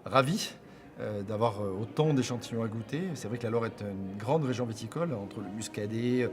ravi d'avoir autant d'échantillons à goûter. C'est vrai que la Loire est une grande région viticole, entre le Muscadet,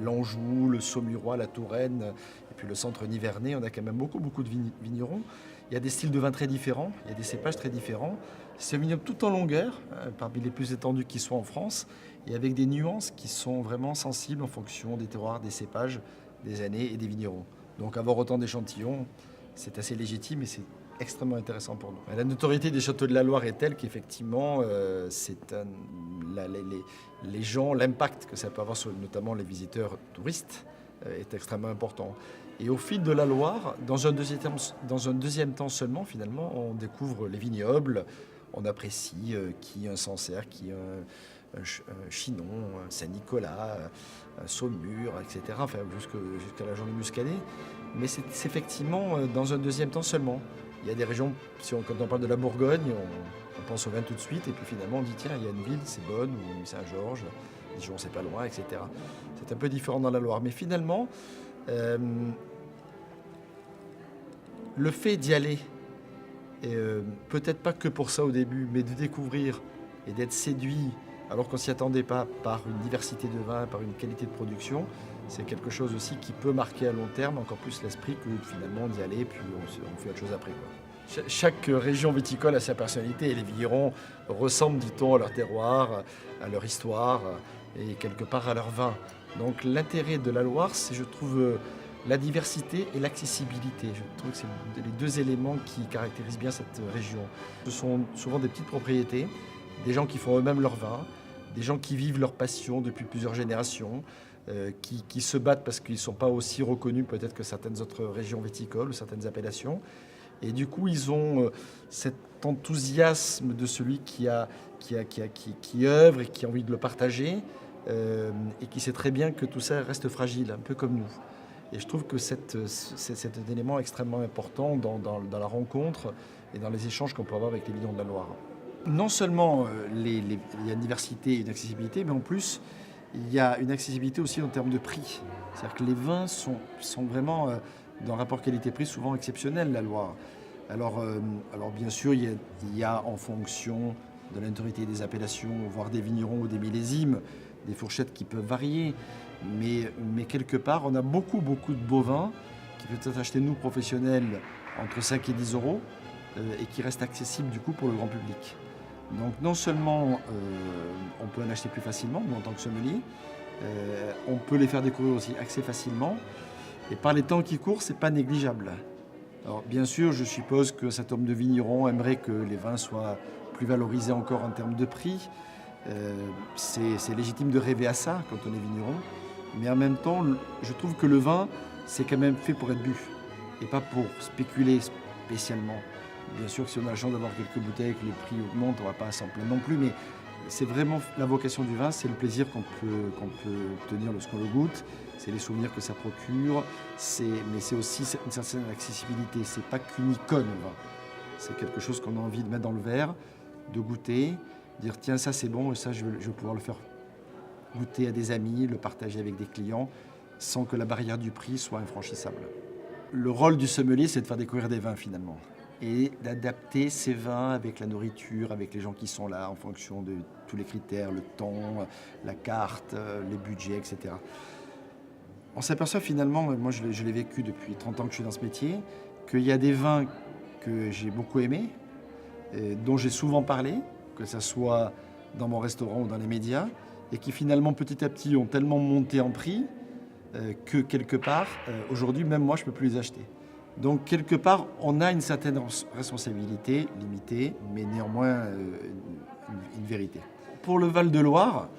l'Anjou, le Saumurois, la Touraine, et puis le centre nivernais. On a quand même beaucoup de vignerons. Il y a des styles de vin très différents, il y a des cépages très différents. C'est un vignoble tout en longueur, parmi les plus étendus qui soient en France, et avec des nuances qui sont vraiment sensibles en fonction des terroirs, des cépages, des années et des vignerons. Donc avoir autant d'échantillons, c'est assez légitime et c'est extrêmement intéressant pour nous. La notoriété des châteaux de la Loire est telle qu'effectivement, les gens, l'impact que ça peut avoir sur notamment les visiteurs touristes est extrêmement important. Et au fil de la Loire, dans un deuxième temps seulement, finalement, on découvre les vignobles, on apprécie qui est un Sancerre, qui est un Chinon, un Saint-Nicolas, un Saumur, etc., enfin, jusqu'à la région du Muscadet. Mais c'est effectivement dans un deuxième temps seulement. Il y a des régions, quand on parle de la Bourgogne, on pense au vin tout de suite, et puis finalement on dit tiens, il y a une ville, c'est Bonne, ou Saint-Georges, Dijon, c'est pas loin, etc. C'est un peu différent dans la Loire. Mais finalement, le fait d'y aller, peut-être pas que pour ça au début, mais de découvrir et d'être séduit, alors qu'on ne s'y attendait pas, par une diversité de vins, par une qualité de production, c'est quelque chose aussi qui peut marquer à long terme encore plus l'esprit que finalement d'y aller, puis on fait autre chose après, quoi. Chaque région viticole a sa personnalité et les vignerons ressemblent, dit-on, à leur terroir, à leur histoire et quelque part à leur vin. Donc l'intérêt de la Loire, c'est, je trouve, la diversité et l'accessibilité. Je trouve que c'est les deux éléments qui caractérisent bien cette région. Ce sont souvent des petites propriétés, des gens qui font eux-mêmes leur vin, des gens qui vivent leur passion depuis plusieurs générations, qui se battent parce qu'ils ne sont pas aussi reconnus peut-être que certaines autres régions viticoles ou certaines appellations. Et du coup, ils ont cet enthousiasme de celui qui œuvre et qui a envie de le partager, et qui sait très bien que tout ça reste fragile, un peu comme nous. Et je trouve que c'est un élément extrêmement important dans la rencontre et dans les échanges qu'on peut avoir avec les vignerons de la Loire. Non seulement il y a une diversité et une accessibilité, mais en plus, il y a une accessibilité aussi en termes de prix. C'est-à-dire que les vins sont vraiment, dans un rapport qualité-prix, souvent exceptionnel, la Loire. Alors bien sûr, il y a en fonction de la notoriété des appellations, voire des vignerons ou des millésimes, des fourchettes qui peuvent varier. Mais quelque part, on a beaucoup de beaux vins qui peuvent être achetés, nous, professionnels, entre 5 et 10 euros, et qui restent accessibles, du coup, pour le grand public. Donc non seulement on peut en acheter plus facilement, nous en tant que sommelier, on peut les faire découvrir aussi assez facilement, et par les temps qui courent, c'est pas négligeable. Alors bien sûr, je suppose que cet homme de vigneron aimerait que les vins soient plus valorisés encore en termes de prix. C'est légitime de rêver à ça quand on est vigneron, mais en même temps, je trouve que le vin, c'est quand même fait pour être bu, et pas pour spéculer spécialement. Bien sûr que si on a la chance d'avoir quelques bouteilles, que le prix augmente, on ne va pas s'en plaindre non plus, mais c'est vraiment la vocation du vin, c'est le plaisir qu'on peut obtenir lorsqu'on le goûte, c'est les souvenirs que ça procure, mais c'est aussi une certaine accessibilité, c'est pas qu'une icône le vin, c'est quelque chose qu'on a envie de mettre dans le verre, de goûter, dire tiens ça c'est bon et ça je vais pouvoir le faire goûter à des amis, le partager avec des clients, sans que la barrière du prix soit infranchissable. Le rôle du sommelier, c'est de faire découvrir des vins finalement, et d'adapter ces vins avec la nourriture, avec les gens qui sont là, en fonction de tous les critères, le temps, la carte, les budgets, etc. On s'aperçoit finalement, moi je l'ai vécu depuis 30 ans que je suis dans ce métier, qu'il y a des vins que j'ai beaucoup aimés, dont j'ai souvent parlé, que ce soit dans mon restaurant ou dans les médias, et qui finalement petit à petit ont tellement monté en prix que quelque part, aujourd'hui même moi je ne peux plus les acheter. Donc quelque part, on a une certaine responsabilité limitée, mais néanmoins une vérité. Pour le Val-de-Loire,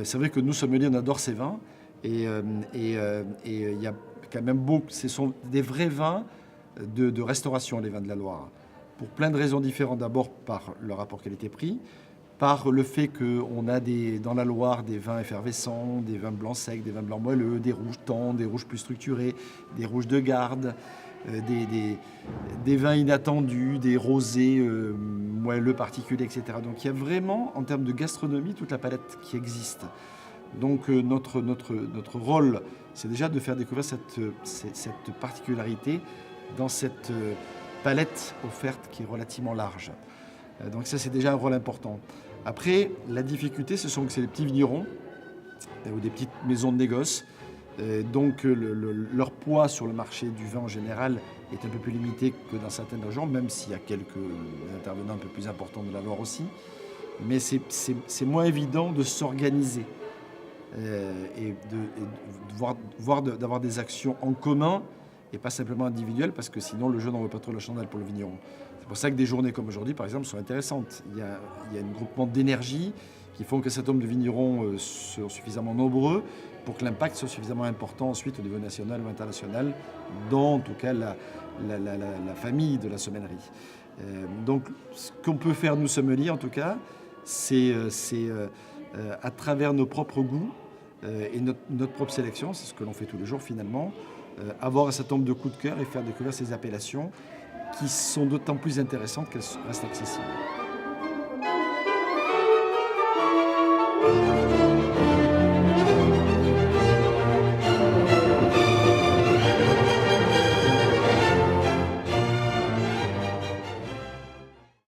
c'est vrai que nous sommeliers, on adore ces vins, et il y a quand même beaucoup, ce sont des vrais vins de restauration, les vins de la Loire, pour plein de raisons différentes. D'abord par le rapport qualité-prix, par le fait qu'on a dans la Loire des vins effervescents, des vins blancs secs, des vins blancs moelleux, des rouges tendres, des rouges plus structurés, des rouges de garde, des vins inattendus, des rosés moelleux particuliers, etc. Donc il y a vraiment, en termes de gastronomie, toute la palette qui existe. Donc notre rôle, c'est déjà de faire découvrir cette particularité dans cette palette offerte qui est relativement large. Donc ça, c'est déjà un rôle important. Après, la difficulté, ce sont que c'est des petits vignerons ou des petites maisons de négoce. Donc leur poids sur le marché du vin en général est un peu plus limité que dans certaines régions, même s'il y a quelques intervenants un peu plus importants de la Loire aussi. Mais c'est moins évident de s'organiser et d'avoir des actions en commun et pas simplement individuelles, parce que sinon le jeu n'en vaut pas trop la chandelle pour le vigneron. C'est pour ça que des journées comme aujourd'hui, par exemple, sont intéressantes. Il y a un groupement d'énergie qui font que cet homme de vignerons sont suffisamment nombreux pour que l'impact soit suffisamment important ensuite au niveau national ou international, dans en tout cas la famille de la sommellerie. Donc ce qu'on peut faire, nous sommeliers en tout cas, c'est à travers nos propres goûts et notre propre sélection, c'est ce que l'on fait tous les jours finalement, avoir un certain nombre de coups de cœur et faire découvrir ces appellations qui sont d'autant plus intéressantes qu'elles restent accessibles.